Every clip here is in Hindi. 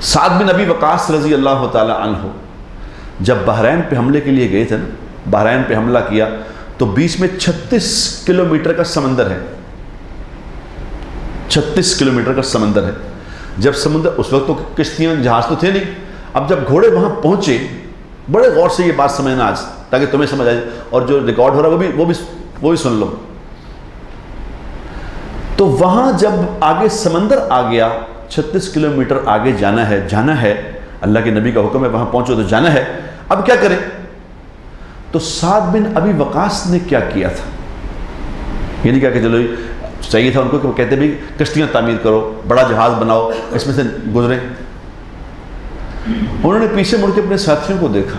साद बिन अबी वक़ास रज़ी अल्लाह ताला अन्हु जब बहरैन पे हमले के लिए गए थे ना, बहरैन पे हमला किया तो बीच में 36 किलोमीटर का समंदर है, 36 किलोमीटर का समंदर है। जब समुद्र, उस वक्त तो किश्तियाँ जहाज़ तो थे नहीं, अब जब घोड़े वहाँ पहुँचे, बड़े गौर से ये बात समझना आज ताकि तुम्हें समझ आए, और जो रिकॉर्ड हो रहा है वो भी सुन लो। तो वहाँ जब आगे समंदर आ गया, 36 किलोमीटर आगे जाना है, अल्लाह के नबी का हुक्म है, वहाँ पहुँचो तो जाना है, अब क्या करें? तो साद बिन अबी वक़ास ने क्या किया था, ये नहीं कहा कि चलो चाहिए था उनको कि वो कहते भी कश्तियाँ तामीर करो, बड़ा जहाज़ बनाओ, इसमें से गुजरें। उन्होंने पीछे मुड़ के अपने साथियों को देखा,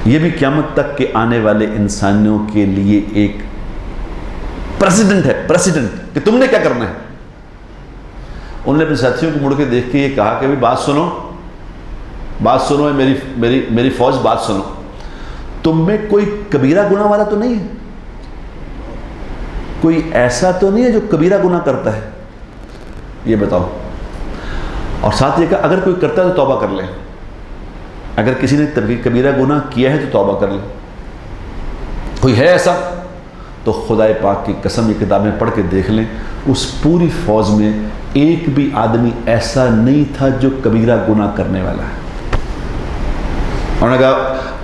ये भी क़यामत तक के आने वाले इंसानों के लिए एक प्रेसिडेंट है, प्रेसिडेंट कि तुमने क्या करना है। उन्होंने अपने साथियों को मुड़ के देख के ये कहा कि भाई बात सुनो, मेरी फौज बात सुनो, तुम में कोई कबीरा गुनाह वाला तो नहीं है, कोई ऐसा तो नहीं है जो कबीरा गुनाह करता है, ये बताओ। और साथ ये कहा अगर कोई करता है तो तौबा कर ले, अगर किसी ने कबीरा गुनाह किया है तो तौबा कर ले, कोई है ऐसा? तो खुदाए पाक की कसम, ये किताबें पढ़ के देख लें, उस पूरी फौज में एक भी आदमी ऐसा नहीं था जो कबीरा गुनाह करने वाला है। उन्होंने कहा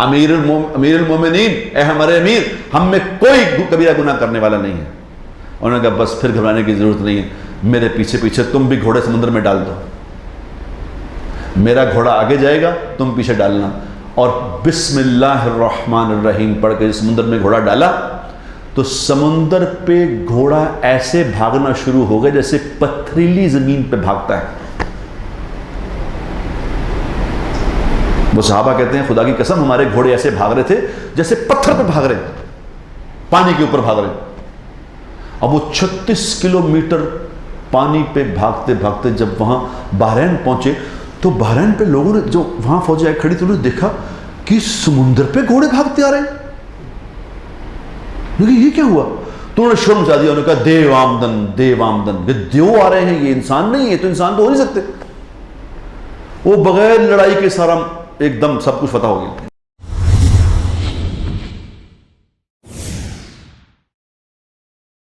अमीरुल मोमिनीन, ए हमारे अमीर, हम में कोई कबीरा गुनाह करने वाला नहीं है। उन्होंने कहा बस फिर घबराने की ज़रूरत नहीं है, मेरे पीछे पीछे तुम भी घोड़े समुद्र में डाल दो, मेरा घोड़ा आगे जाएगा, तुम पीछे डालना। और बिस्मिल्लाहिर्रहमानिर्रहीम पढ़ के समुद्र में घोड़ा डाला तो समुद्र पे घोड़ा ऐसे भागना शुरू हो गया जैसे पथरीली ज़मीन पे भागता है। वो सहाबा कहते हैं खुदा की कसम हमारे घोड़े ऐसे भाग रहे थे जैसे पत्थर पे भाग रहे, पानी के ऊपर भाग रहे। अब वो 36 किलोमीटर पानी पे भागते भागते जब वहां बहरैन पहुंचे तो बहरैन पे लोगों ने, जो वहां फौजी आई खड़ी थी, उन्होंने देखा कि समुद्र पे घोड़े भागते आ रहे हैं, ये क्या हुआ? तो उन्होंने शोर मचा दिया, उन्होंने कहा देव आमदन, ये देव आ रहे हैं, ये इंसान नहीं है, तो इंसान तो हो नहीं सकते। वो बगैर लड़ाई के सारा एकदम सब कुछ पता हो गया।